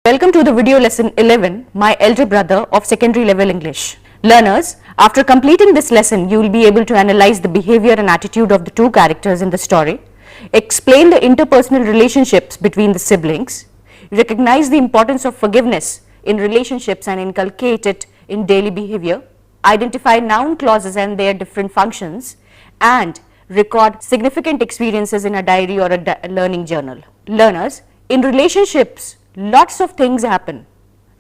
Welcome to the video lesson 11, My Elder Brother of Secondary Level English. Learners, after completing this lesson, you will be able to analyze the behavior and attitude of the two characters in the story, explain the interpersonal relationships between the siblings, recognize the importance of forgiveness in relationships and inculcate it in daily behavior, identify noun clauses and their different functions, and record significant experiences in a diary or a learning journal. Learners, in relationships, lots of things happen.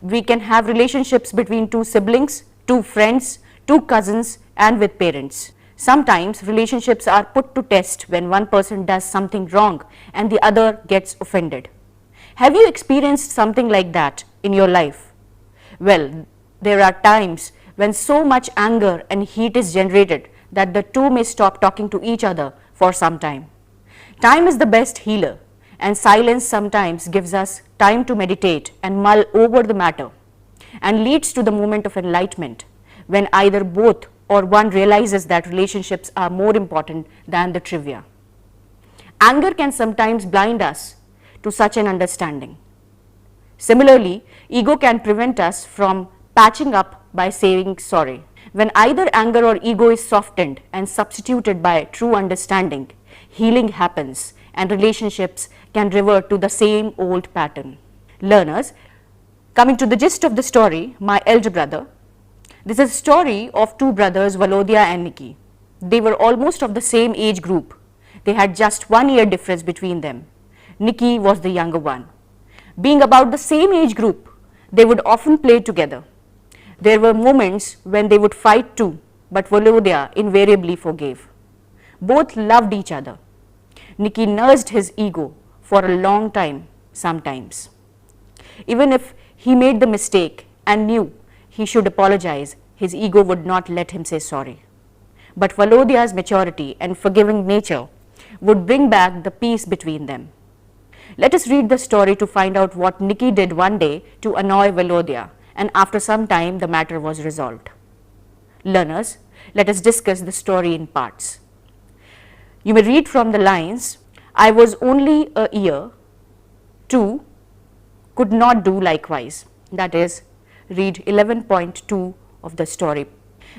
We can have relationships between two siblings, two friends, two cousins, and with parents. Sometimes relationships are put to test when one person does something wrong and the other gets offended. Have you experienced something like that in your life? Well, there are times when so much anger and heat is generated that the two may stop talking to each other for some time. Time is the best healer, and silence sometimes gives us time to meditate and mull over the matter and leads to the moment of enlightenment when either both or one realizes that relationships are more important than the trivia. Anger can sometimes blind us to such an understanding. Similarly, ego can prevent us from patching up by saying sorry. When either anger or ego is softened and substituted by true understanding, healing happens and relationships can revert to the same old pattern. Learners, coming to the gist of the story, My Elder Brother. This is a story of two brothers, Volodya and Nikki. They were almost of the same age group. They had just 1 year difference between them. Nikki was the younger one. Being about the same age group, they would often play together. There were moments when they would fight too, but Volodya invariably forgave. Both loved each other. Nikki nursed his ego for a long time sometimes. Even if he made the mistake and knew he should apologize, his ego would not let him say sorry. But Volodya's maturity and forgiving nature would bring back the peace between them. Let us read the story to find out what Nikki did one day to annoy Volodya, and after some time the matter was resolved. Learners, let us discuss the story in parts. You may read from the lines, I was only a year, two, could not do likewise. That is, read 11.2 of the story.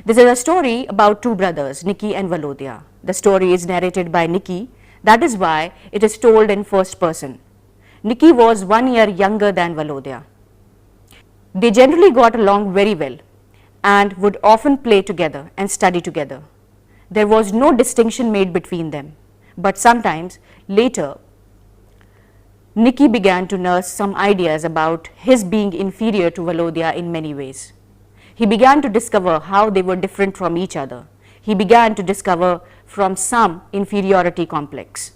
This is a story about two brothers, Nikki and Volodya. The story is narrated by Nikki, that is why it is told in first person. Nikki was 1 year younger than Volodya. They generally got along very well and would often play together and study together. There was no distinction made between them, but sometimes later Nikki began to nurse some ideas about his being inferior to Volodya in many ways. He began to discover how they were different from each other. He began to discover from some inferiority complex.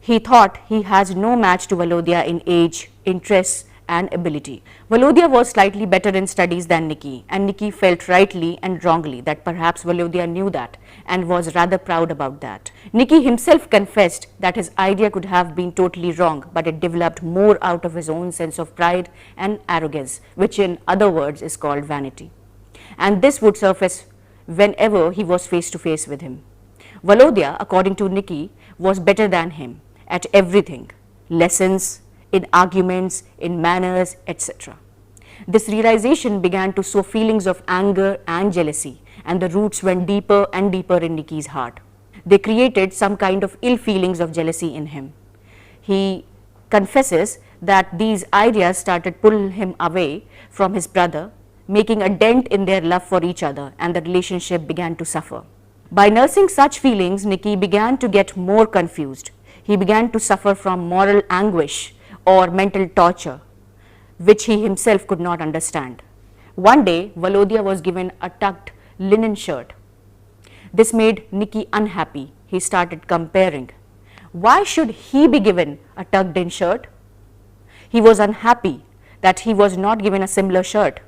He thought he has no match to Volodya in age, interests, and ability. Volodya was slightly better in studies than Nikki, and Nikki felt rightly and wrongly that perhaps Volodya knew that and was rather proud about that. Nikki himself confessed that his idea could have been totally wrong, but it developed more out of his own sense of pride and arrogance, which in other words is called vanity. And this would surface whenever he was face to face with him. Volodya, according to Nikki, was better than him at everything, lessons, in arguments, in manners, etc. This realization began to sow feelings of anger and jealousy, and the roots went deeper and deeper in Nikki's heart. They created some kind of ill feelings of jealousy in him. He confesses that these ideas started pulling him away from his brother, making a dent in their love for each other, and the relationship began to suffer. By nursing such feelings, Nikki began to get more confused. He began to suffer from moral anguish or mental torture, which he himself could not understand. One day, Volodya was given a tucked linen shirt. This made Nikki unhappy. He started comparing. Why should he be given a tucked-in shirt? He was unhappy that he was not given a similar shirt.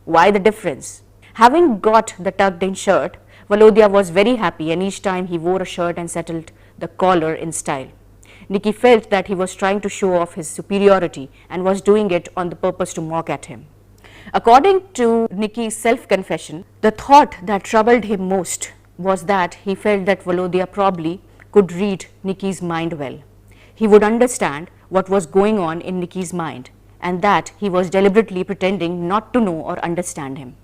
Why the difference? Having got the tucked-in shirt, Volodya was very happy, and each time he wore a shirt and settled the collar in style. Nikki felt that he was trying to show off his superiority and was doing it on the purpose to mock at him. According to Nikki's self-confession, the thought that troubled him most was that he felt that Volodya probably could read Nikki's mind well. He would understand what was going on in Nikki's mind and that he was deliberately pretending not to know or understand him.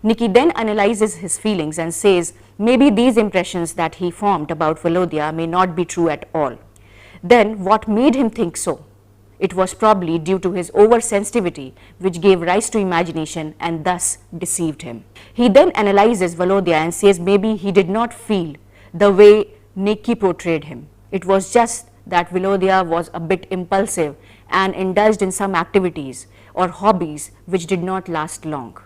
Nikki then analyzes his feelings and says maybe these impressions that he formed about Volodya may not be true at all. Then what made him think so? It was probably due to his oversensitivity, which gave rise to imagination and thus deceived him. He then analyzes Volodya and says maybe he did not feel the way Nikki portrayed him. It was just that Volodya was a bit impulsive and indulged in some activities or hobbies which did not last long.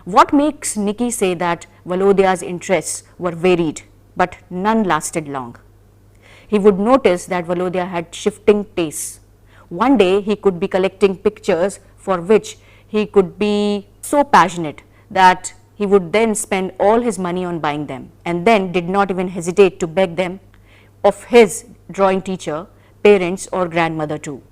What makes Nikki say that Volodya's interests were varied but none lasted long? He would notice that Volodya had shifting tastes. One day he could be collecting pictures for which he could be so passionate that he would then spend all his money on buying them and then did not even hesitate to beg them of his drawing teacher, parents or grandmother too.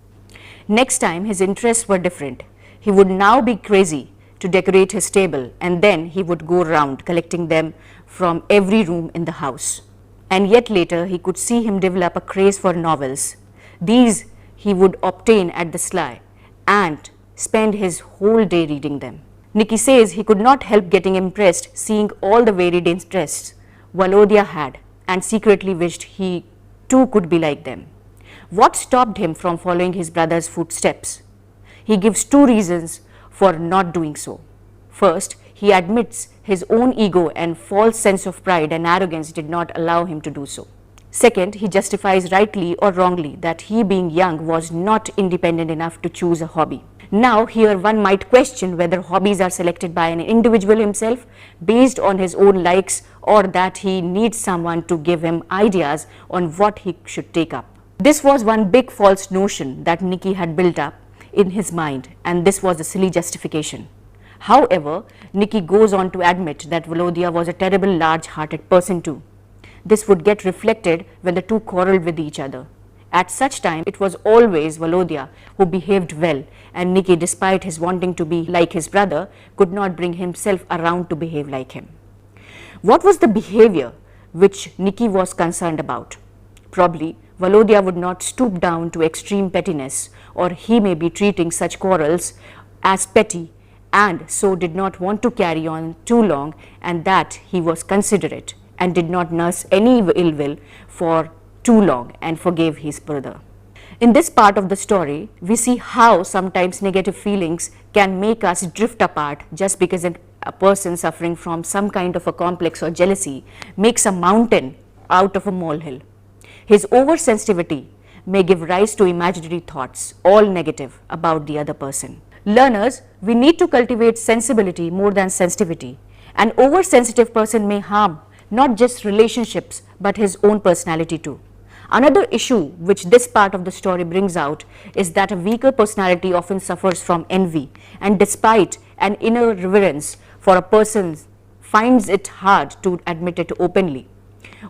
Next time his interests were different. He would now be crazy to decorate his table and then he would go around collecting them from every room in the house. And yet later he could see him develop a craze for novels. These he would obtain at the sly and spend his whole day reading them. Nikki says he could not help getting impressed seeing all the varied interests Volodya had and secretly wished he too could be like them. What stopped him from following his brother's footsteps? He gives two reasons for not doing so. First, he admits his own ego and false sense of pride and arrogance did not allow him to do so. Second, he justifies rightly or wrongly that he being young was not independent enough to choose a hobby. Now here one might question whether hobbies are selected by an individual himself based on his own likes or that he needs someone to give him ideas on what he should take up. This was one big false notion that Nikki had built up in his mind and this was a silly justification. However, Nikki goes on to admit that Volodya was a terrible large-hearted person too. This would get reflected when the two quarreled with each other. At such time, it was always Volodya who behaved well and Nikki, despite his wanting to be like his brother, could not bring himself around to behave like him. What was the behavior which Nikki was concerned about? Probably Volodya would not stoop down to extreme pettiness or he may be treating such quarrels as petty and so did not want to carry on too long and that he was considerate and did not nurse any ill will for too long and forgave his brother. In this part of the story, we see how sometimes negative feelings can make us drift apart just because a person suffering from some kind of a complex or jealousy makes a mountain out of a molehill. His oversensitivity may give rise to imaginary thoughts, all negative, about the other person. Learners, we need to cultivate sensibility more than sensitivity. An oversensitive person may harm not just relationships but his own personality too. Another issue which this part of the story brings out is that a weaker personality often suffers from envy and despite an inner reverence for a person finds it hard to admit it openly.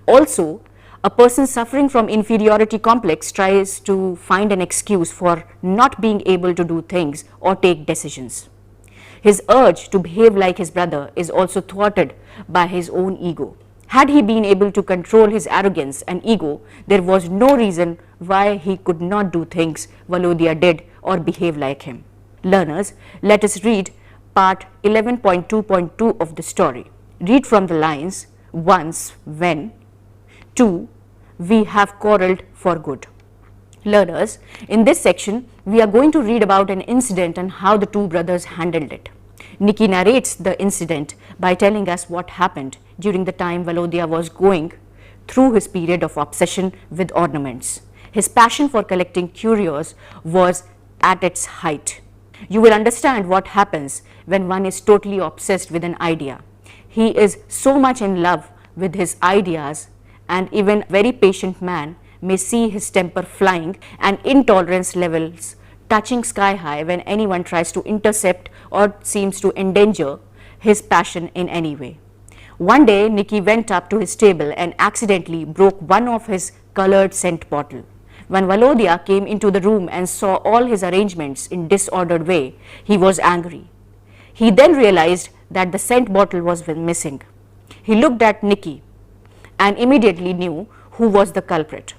Also, a person suffering from inferiority complex tries to find an excuse for not being able to do things or take decisions. His urge to behave like his brother is also thwarted by his own ego. Had he been able to control his arrogance and ego, there was no reason why he could not do things Volodya did or behave like him. Learners, let us read part 11.2.2 of the story. Read from the lines, once, when, 2, we have quarreled for good. Learners, in this section, we are going to read about an incident and how the two brothers handled it. Nikki narrates the incident by telling us what happened during the time Volodya was going through his period of obsession with ornaments. His passion for collecting curios was at its height. You will understand what happens when one is totally obsessed with an idea. He is so much in love with his ideas and even a very patient man may see his temper flying and intolerance levels touching sky high when anyone tries to intercept or seems to endanger his passion in any way. One day, Nikki went up to his table and accidentally broke one of his colored scent bottle. When Volodya came into the room and saw all his arrangements in disordered way, he was angry. He then realized that the scent bottle was missing. He looked at Nikki and immediately knew who was the culprit.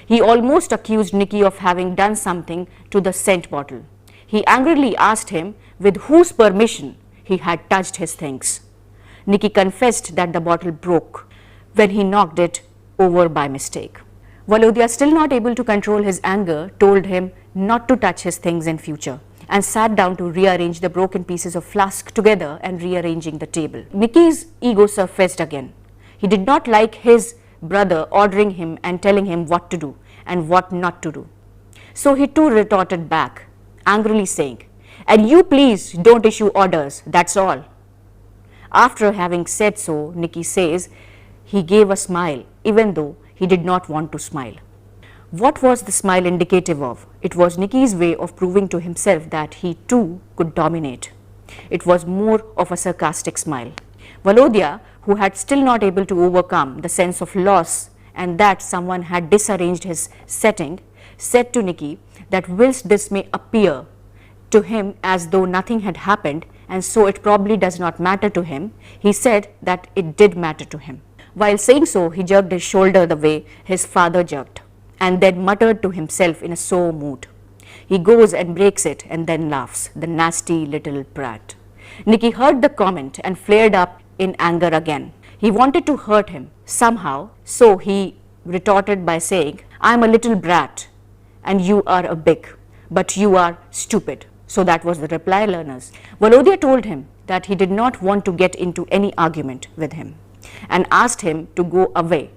He almost accused Nikki of having done something to the scent bottle. He angrily asked him with whose permission he had touched his things. Nicky confessed that the bottle broke when he knocked it over by mistake. Volodya, still not able to control his anger, told him not to touch his things in future and sat down to rearrange the broken pieces of flask together and rearranging the table. Nicky's ego surfaced again. He did not like his brother ordering him and telling him what to do and what not to do. So he too retorted back, angrily saying, "And you please don't issue orders, that's all." After having said so, Nicky says he gave a smile even though he did not want to smile. What was the smile indicative of? It was Nicky's way of proving to himself that he too could dominate. It was more of a sarcastic smile. Volodya, who had still not able to overcome the sense of loss and that someone had disarranged his setting, said to Nicky that whilst this may appear to him as though nothing had happened and so it probably does not matter to him, he said that it did matter to him. While saying so, he jerked his shoulder the way his father jerked and then muttered to himself in a sore mood. He goes and breaks it and then laughs, the nasty little brat. Nicky heard the comment and flared up in anger again. He wanted to hurt him somehow, so he retorted by saying, "I'm a little brat and you are a big, but you are stupid." So that was the reply, learners. Volodya told him that he did not want to get into any argument with him and asked him to go away,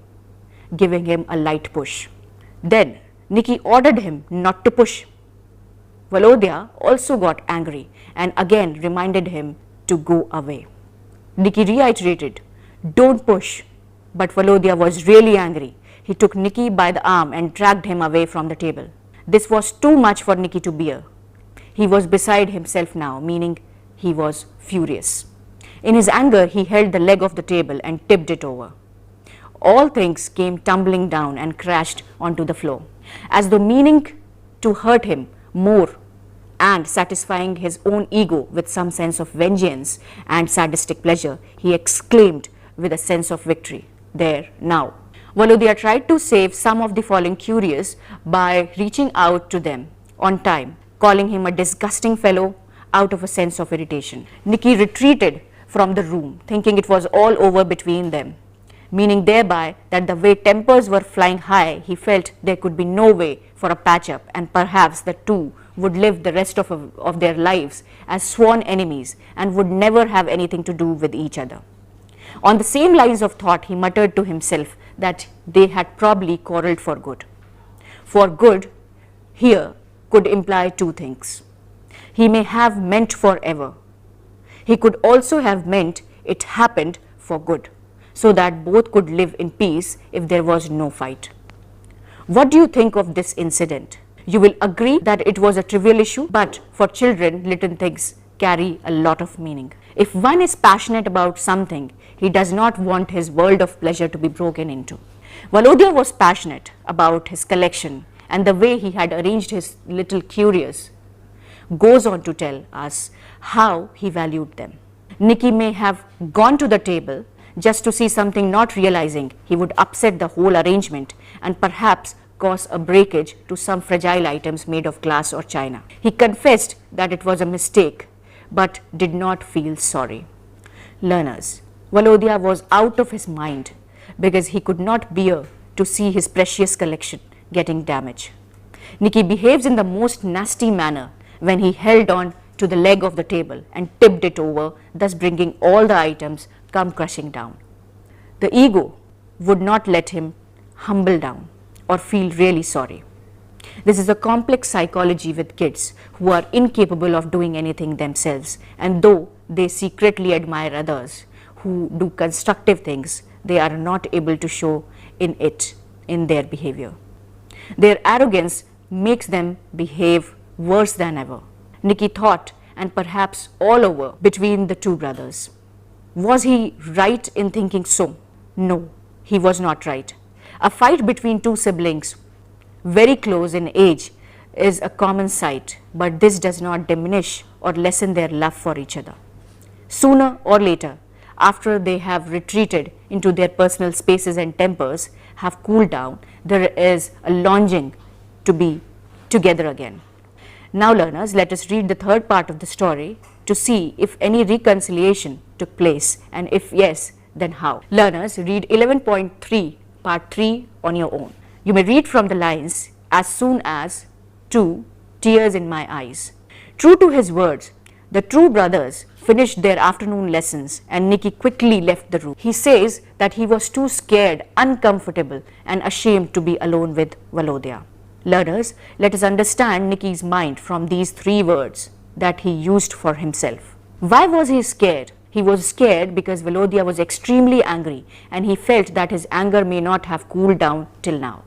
giving him a light push. Then Nicky ordered him not to push. Volodya also got angry and again reminded him to go away. Nicky reiterated, "Don't push," but Volodya was really angry. He took Nicky by the arm and dragged him away from the table. This was too much for Nicky to bear. He was beside himself now, meaning he was furious. In his anger, he held the leg of the table and tipped it over. All things came tumbling down and crashed onto the floor. As though meaning to hurt him more and satisfying his own ego with some sense of vengeance and sadistic pleasure, he exclaimed with a sense of victory, "There, now." Volodya tried to save some of the fallen curious by reaching out to them on time, calling him a disgusting fellow out of a sense of irritation. Nicky retreated from the room, thinking it was all over between them, meaning thereby that the way tempers were flying high, he felt there could be no way for a patch-up and perhaps the two would live the rest of their lives as sworn enemies and would never have anything to do with each other. On the same lines of thought, he muttered to himself that they had probably quarreled for good. For good here could imply two things. He may have meant forever. He could also have meant it happened for good, so that both could live in peace if there was no fight. What do you think of this incident? You will agree that it was a trivial issue, but for children, little things carry a lot of meaning. If one is passionate about something, he does not want his world of pleasure to be broken into. Volodya was passionate about his collection and the way he had arranged his little curious goes on to tell us how he valued them. Nicky may have gone to the table just to see something, not realizing he would upset the whole arrangement and perhaps cause a breakage to some fragile items made of glass or china. He confessed that it was a mistake but did not feel sorry. Learners, Volodya was out of his mind because he could not bear to see his precious collection getting damaged. Nicky behaves in the most nasty manner when he held on to the leg of the table and tipped it over, thus bringing all the items come crushing down. The ego would not let him humble down or feel really sorry. This is a complex psychology with kids who are incapable of doing anything themselves, and though they secretly admire others who do constructive things, they are not able to show it in their behavior. Their arrogance makes them behave worse than ever. Nicky thought, and perhaps all over, between the two brothers. Was he right in thinking so? No, he was not right. A fight between two siblings very close in age is a common sight, but this does not diminish or lessen their love for each other. Sooner or later, after they have retreated into their personal spaces and tempers have cooled down, there is a longing to be together again. Now learners, let us read the third part of the story to see if any reconciliation took place, and if yes, then how. Learners, read 11.3 part 3 on your own. You may read from the lines as soon as to tears in my eyes. True to his words, the two brothers finished their afternoon lessons and Nicky quickly left the room. He says that he was too scared, uncomfortable and ashamed to be alone with Volodya. Learners, let us understand Nicky's mind from these three words that he used for himself. Why was he scared? He was scared because Volodya was extremely angry and he felt that his anger may not have cooled down till now.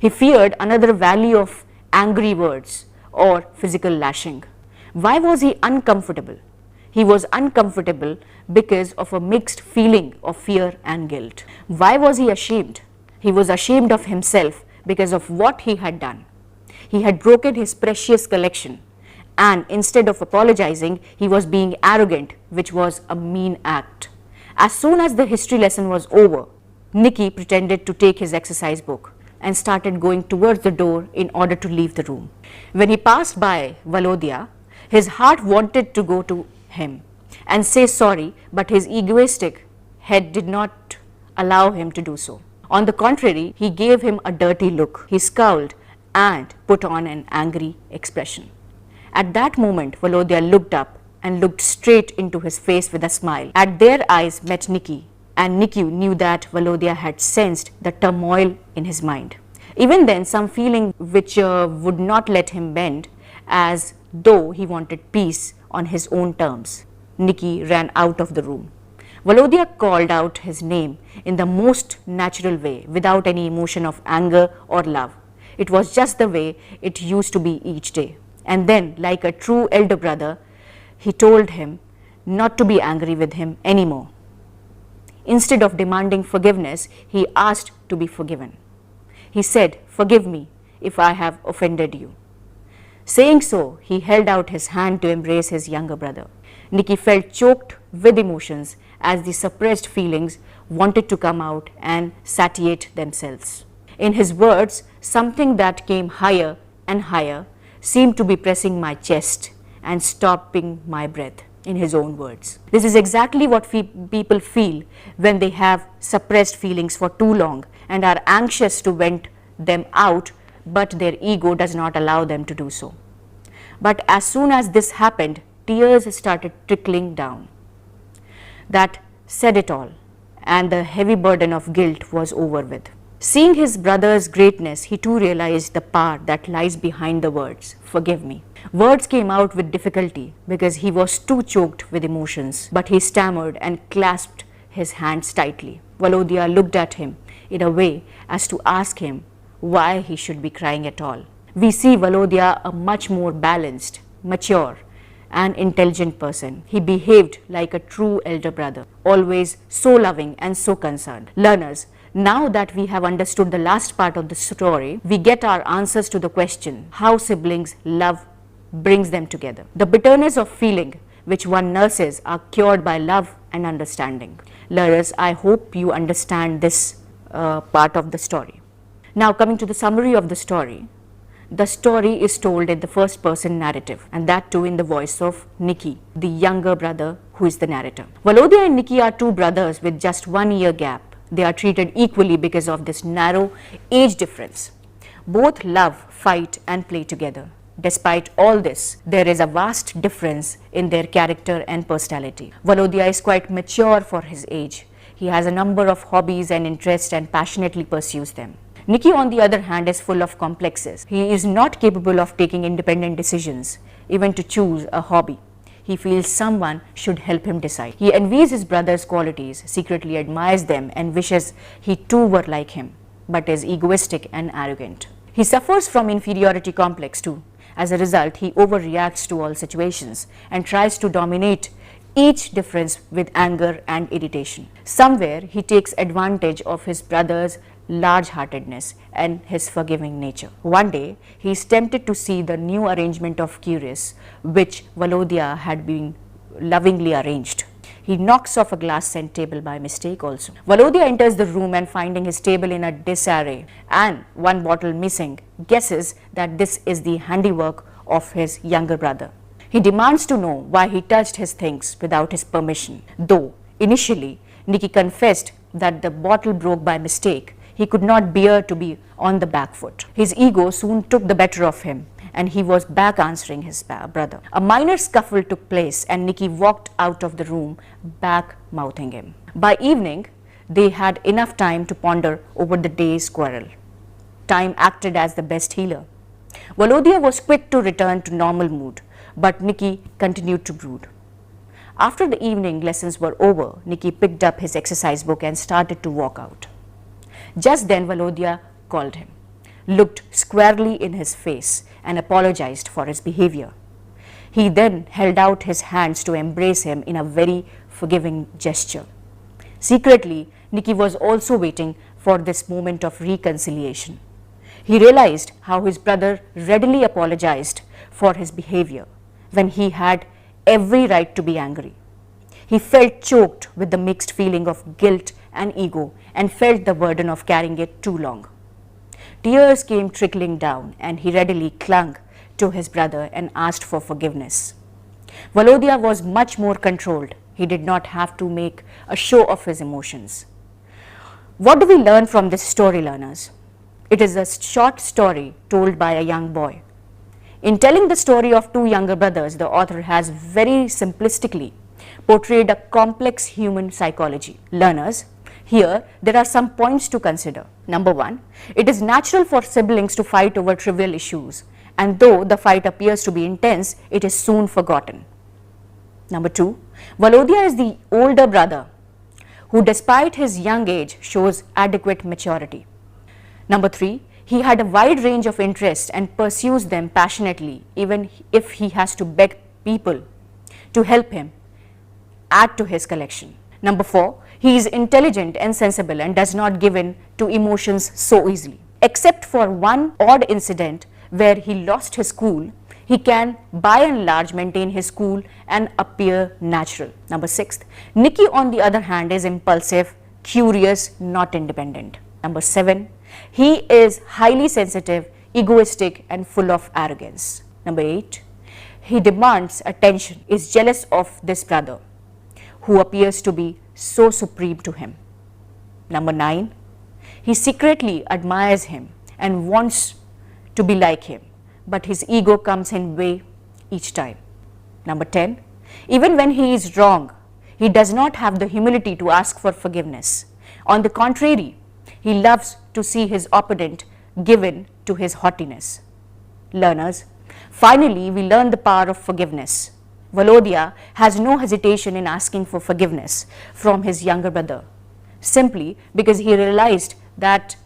He feared another valley of angry words or physical lashing. Why was he uncomfortable? He was uncomfortable because of a mixed feeling of fear and guilt. Why was he ashamed? He was ashamed of himself because of what he had done. He had broken his precious collection, and instead of apologizing, he was being arrogant, which was a mean act. As soon as the history lesson was over, Nicky pretended to take his exercise book and started going towards the door in order to leave the room. When he passed by Volodya, his heart wanted to go to him and say sorry, but his egoistic head did not allow him to do so. On the contrary, he gave him a dirty look. He scowled and put on an angry expression. At that moment, Volodya looked up and looked straight into his face with a smile. At their eyes met Nicky, and Nicky knew that Volodya had sensed the turmoil in his mind. Even then, some feeling which would not let him bend, as though he wanted peace on his own terms. Nicky ran out of the room. Volodya called out his name in the most natural way, without any emotion of anger or love. It was just the way it used to be each day. And then, like a true elder brother, he told him not to be angry with him anymore. Instead of demanding forgiveness, he asked to be forgiven. He said, "Forgive me if I have offended you." Saying so, he held out his hand to embrace his younger brother. Nicky felt choked with emotions as the suppressed feelings wanted to come out and satiate themselves. In his words, something that came higher and higher seemed to be pressing my chest and stopping my breath, in his own words. This is exactly what people feel when they have suppressed feelings for too long and are anxious to vent them out, but their ego does not allow them to do so. But as soon as this happened, tears started trickling down. That said it all, and the heavy burden of guilt was over with. Seeing his brother's greatness, he too realized the power that lies behind the words, "Forgive me." Words came out with difficulty because he was too choked with emotions, but he stammered and clasped his hands tightly. Volodya looked at him in a way as to ask him why he should be crying at all. We see Volodya a much more balanced, mature and intelligent person. He behaved like a true elder brother, always so loving and so concerned. Learners, now that we have understood the last part of the story, we get our answers to the question how siblings love brings them together. The bitterness of feeling which one nurses are cured by love and understanding. Learners, I hope you understand this part of the story. Now coming to the summary of the story is told in the first person narrative, and that too in the voice of Nicky, the younger brother who is the narrator. Volodya and Nicky are two brothers with just 1 year gap. They are treated equally because of this narrow age difference. Both love, fight and play together. Despite all this, there is a vast difference in their character and personality. Volodya is quite mature for his age. He has a number of hobbies and interests and passionately pursues them. Nicky, on the other hand, is full of complexes. He is not capable of taking independent decisions, even to choose a hobby. He feels someone should help him decide. He envies his brother's qualities, secretly admires them and wishes he too were like him, but is egoistic and arrogant. He suffers from inferiority complex too. As a result, he overreacts to all situations and tries to dominate each difference with anger and irritation. Somewhere, he takes advantage of his brother's large-heartedness and his forgiving nature. One day, he is tempted to see the new arrangement of cuirass which Volodya had been lovingly arranged. He knocks off a glass scent table by mistake also. Volodya enters the room and finding his table in a disarray and one bottle missing, guesses that this is the handiwork of his younger brother. He demands to know why he touched his things without his permission. Though initially Nicky confessed that the bottle broke by mistake, he could not bear to be on the back foot. His ego soon took the better of him and he was back answering his brother. A minor scuffle took place and Nicky walked out of the room back mouthing him. By evening, they had enough time to ponder over the day's quarrel. Time acted as the best healer. Volodya was quick to return to normal mood, but Nicky continued to brood. After the evening lessons were over, Nicky picked up his exercise book and started to walk out. Just then Volodya called him, looked squarely in his face and apologized for his behavior. He then held out his hands to embrace him in a very forgiving gesture. Secretly, Nicky was also waiting for this moment of reconciliation. He realized how his brother readily apologized for his behavior when he had every right to be angry. He felt choked with the mixed feeling of guilt and ego and felt the burden of carrying it too long. Tears came trickling down and he readily clung to his brother and asked for forgiveness. Volodya was much more controlled. He did not have to make a show of his emotions. What do we learn from this story, learners? It is a short story told by a young boy. In telling the story of two younger brothers, the author has very simplistically portrayed a complex human psychology. Learners, here there are some points to consider. Number one, it is natural for siblings to fight over trivial issues, and though the fight appears to be intense, it is soon forgotten. Number two, Volodya is the older brother who despite his young age shows adequate maturity. Number three, he had a wide range of interests and pursues them passionately even if he has to beg people to help him add to his collection. Number four, he is intelligent and sensible and does not give in to emotions so easily. Except for one odd incident where he lost his cool, he can by and large maintain his cool and appear natural. Number six, Nicky on the other hand is impulsive, curious, not independent. Number seven, he is highly sensitive, egoistic and full of arrogance. Number eight, he demands attention, is jealous of this brother who appears to be so supreme to him. Number nine, he secretly admires him and wants to be like him, but his ego comes in way each time. Number 10, even when he is wrong, he does not have the humility to ask for forgiveness. On the contrary, he loves to see his opponent given to his haughtiness. Learners, finally we learn the power of forgiveness. Volodya has no hesitation in asking for forgiveness from his younger brother, simply because he realized that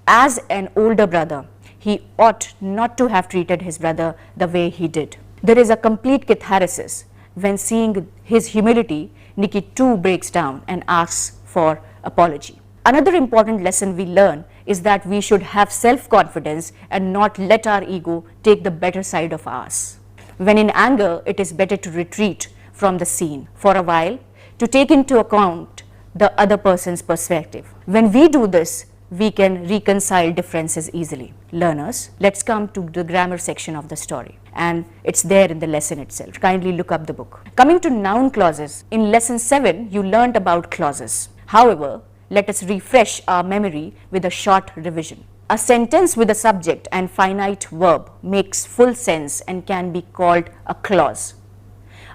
as an older brother, he ought not to have treated his brother the way he did. There is a complete catharsis when seeing his humility. Nicky too breaks down and asks for apology. Another important lesson we learn is that we should have self-confidence and not let our ego take the better side of us. When in anger, it is better to retreat from the scene for a while to take into account the other person's perspective. When we do this, we can reconcile differences easily. Learners, let's come to the grammar section of the story, and it's there in the lesson itself. Kindly look up the book. Coming to noun clauses, in lesson 7 you learnt about clauses. However, let us refresh our memory with a short revision. A sentence with a subject and finite verb makes full sense and can be called a clause.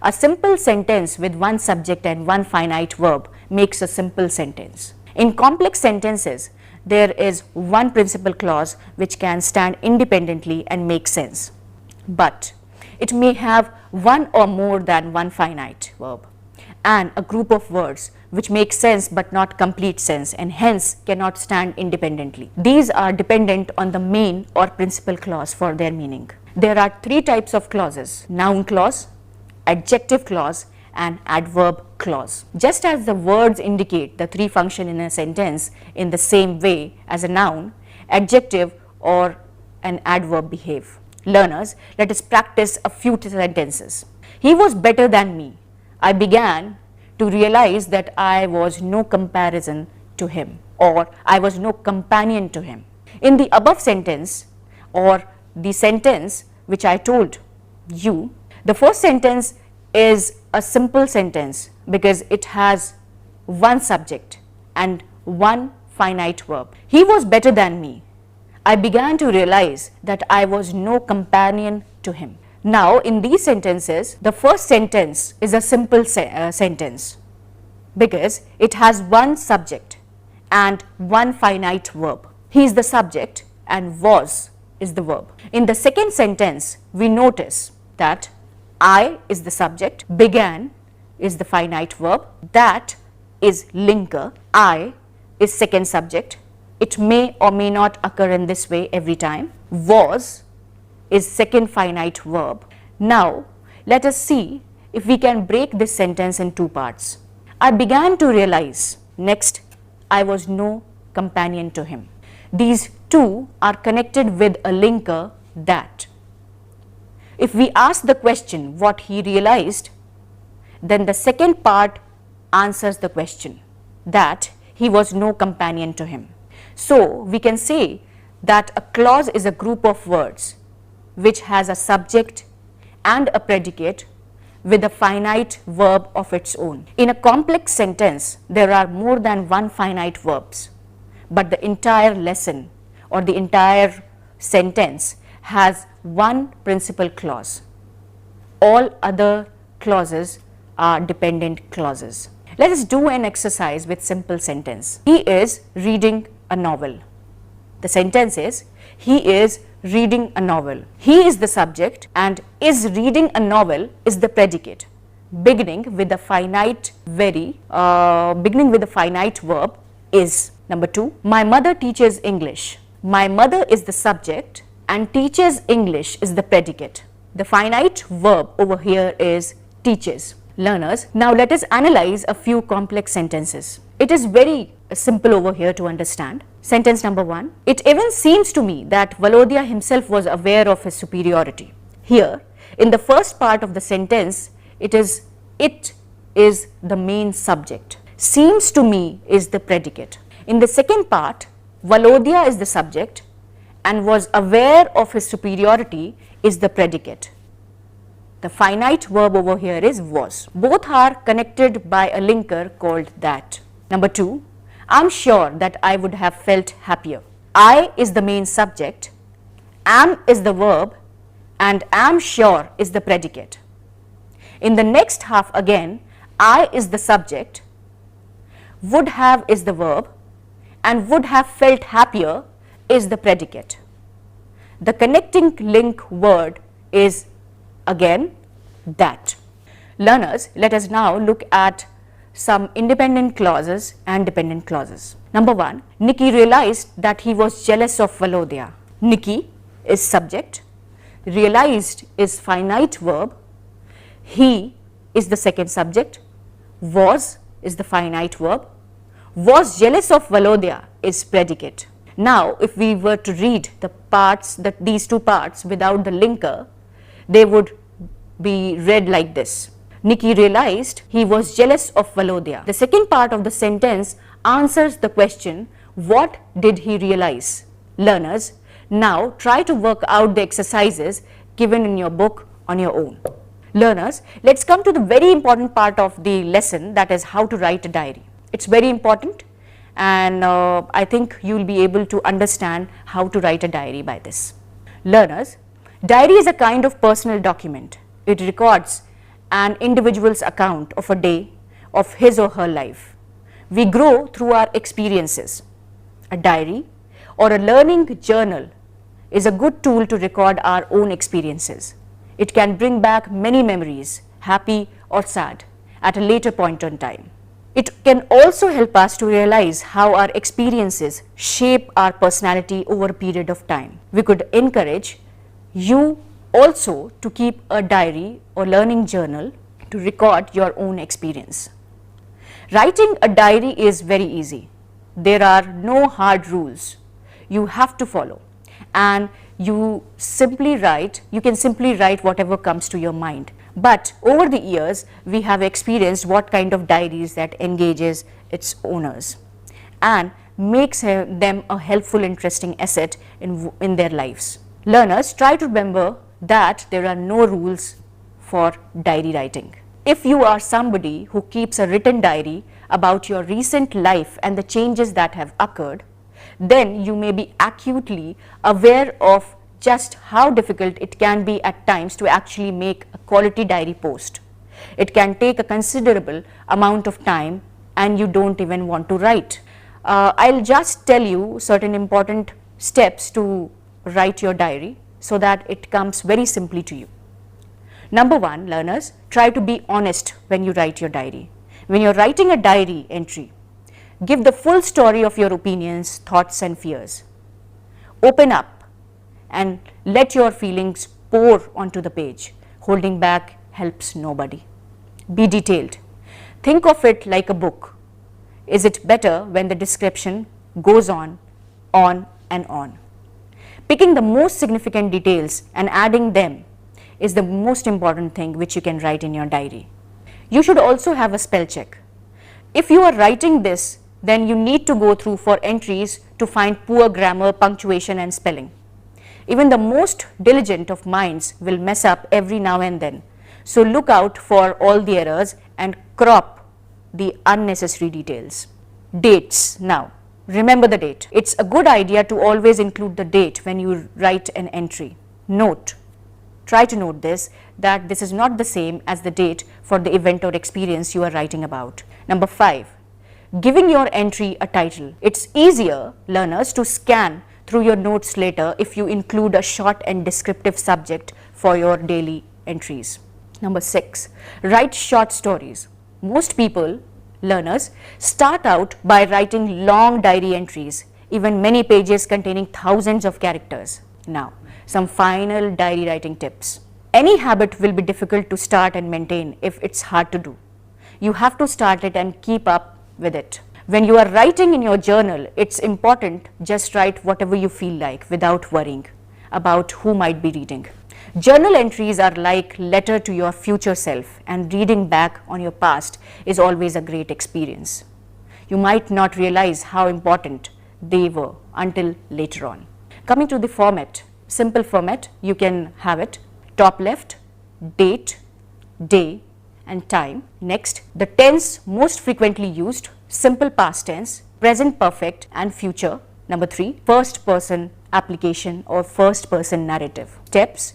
A simple sentence with one subject and one finite verb makes a simple sentence. In complex sentences, there is one principal clause which can stand independently and make sense, but it may have one or more than one finite verb and a group of words which make sense but not complete sense and hence cannot stand independently. These are dependent on the main or principal clause for their meaning. There are three types of clauses: noun clause, adjective clause and adverb clause. Just as the words indicate the three function in a sentence in the same way as a noun, adjective or an adverb behave. Learners, let us practice a few sentences. He was better than me. I began to realize that I was no comparison to him, or I was no companion to him. In the above sentence or the sentence which I told you. The first sentence is a simple sentence because it has one subject and one finite verb. He was better than me. I began to realize that I was no companion to him. Now, in these sentences, the first sentence is a simple sentence because it has one subject and one finite verb. He is the subject and was is the verb. In the second sentence, we notice that I is the subject, began is the finite verb, that is linker, I is second subject. It may or may not occur in this way every time. Was is second finite verb. Now, let us see if we can break this sentence in two parts. I began to realize, next, I was no companion to him. These two are connected with a linker, that. If we ask the question what he realized, then the second part answers the question, that he was no companion to him. So, we can say that a clause is a group of words which has a subject and a predicate with a finite verb of its own. In a complex sentence, there are more than one finite verbs, but the entire lesson or the entire sentence has one principal clause. All other clauses are dependent clauses. Let us do an exercise with simple sentence. He is reading a novel. The sentence is, he is reading a novel. He is the subject and is reading a novel is the predicate, beginning with a finite verb is. Number 2, my mother teaches English. My mother is the subject and teaches English is the predicate. The finite verb over here is teaches. Learners, now let us analyze a few complex sentences. It is very simple over here to understand. Sentence number 1, it even seems to me that Volodya himself was aware of his superiority. Here, in the first part of the sentence, it is the main subject. Seems to me is the predicate. In the second part, Volodya is the subject and was aware of his superiority is the predicate. The finite verb over here is was. Both are connected by a linker called that. Number 2, I am sure that I would have felt happier. I is the main subject, am is the verb and am sure is the predicate. In the next half again, I is the subject, would have is the verb and would have felt happier is the predicate. The connecting link word is again that. Learners, let us now look at some independent clauses and dependent clauses. Number 1, Nikki realized that he was jealous of Volodya. Nikki is subject, realized is finite verb, he is the second subject, was is the finite verb, was jealous of Volodya is predicate. Now, if we were to read these two parts without the linker, they would be read like this. Nikki realized he was jealous of Volodya. The second part of the sentence answers the question, what did he realize? Learners, now try to work out the exercises given in your book on your own. Learners, let's come to the very important part of the lesson, that is how to write a diary. It's very important and I think you will be able to understand how to write a diary by this. Learners, diary is a kind of personal document. It records an individual's account of a day of his or her life. We grow through our experiences. A diary or a learning journal is a good tool to record our own experiences. It can bring back many memories, happy or sad, at a later point in time. It can also help us to realize how our experiences shape our personality over a period of time. We could encourage you also to keep a diary or learning journal to record your own experience. Writing a diary is very easy. There are no hard rules you have to follow, and you can simply write whatever comes to your mind. But over the years, we have experienced what kind of diaries that engages its owners and makes them a helpful, interesting asset in their lives. Learners, try to remember that there are no rules for diary writing. If you are somebody who keeps a written diary about your recent life and the changes that have occurred, then you may be acutely aware of just how difficult it can be at times to actually make a quality diary post. It can take a considerable amount of time and you don't even want to write. I'll just tell you certain important steps to write your diary so that it comes very simply to you. Number one, learners, try to be honest when you write your diary. When you're writing a diary entry, give the full story of your opinions, thoughts and fears. Open up and let your feelings pour onto the page. Holding back helps nobody. Be detailed. Think of it like a book. Is it better when the description goes on and on? Picking the most significant details and adding them is the most important thing which you can write in your diary. You should also have a spell check. If you are writing this, then you need to go through for entries to find poor grammar, punctuation and spelling. Even the most diligent of minds will mess up every now and then. So look out for all the errors and crop the unnecessary details. Dates. Now, remember the date. It's a good idea to always include the date when you write an entry. Note. Try to note this, that this is not the same as the date for the event or experience you are writing about. Number 5, giving your entry a title. It's easier, learners, to scan through your notes later if you include a short and descriptive subject for your daily entries. Number 6, write short stories. Most people, learners, start out by writing long diary entries, even many pages containing thousands of characters. Now, some final diary writing tips. Any habit will be difficult to start and maintain if it's hard to do. You have to start it and keep up with it. When you are writing in your journal, it's important just write whatever you feel like without worrying about who might be reading. Journal entries are like letter to your future self, and reading back on your past is always a great experience. You might not realize how important they were until later on. Coming to the format, simple format, you can have it top left, date, day and time. Next, the tense most frequently used, simple past tense, present perfect and future. Number 3, first person application or first person narrative. Steps: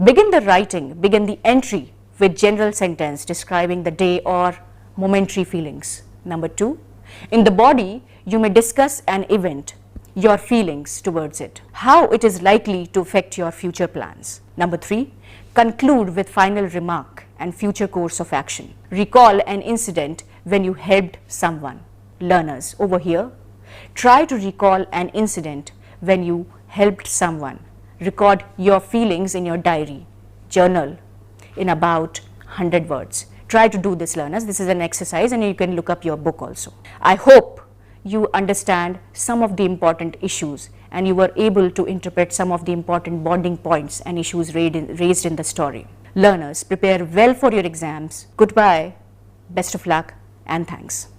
begin the entry with general sentence describing the day or momentary feelings. Number 2, in the body you may discuss an event, your feelings towards it, how it is likely to affect your future plans. Number 3, conclude with final remark and future course of action. Recall an incident when you helped someone. Learners, over here, try to recall an incident when you helped someone. Record your feelings in your diary, journal in about 100 words. Try to do this, learners. This is an exercise and you can look up your book also. I hope you understand some of the important issues and you were able to interpret some of the important bonding points and issues raised in the story. Learners, prepare well for your exams. Goodbye, best of luck and thanks.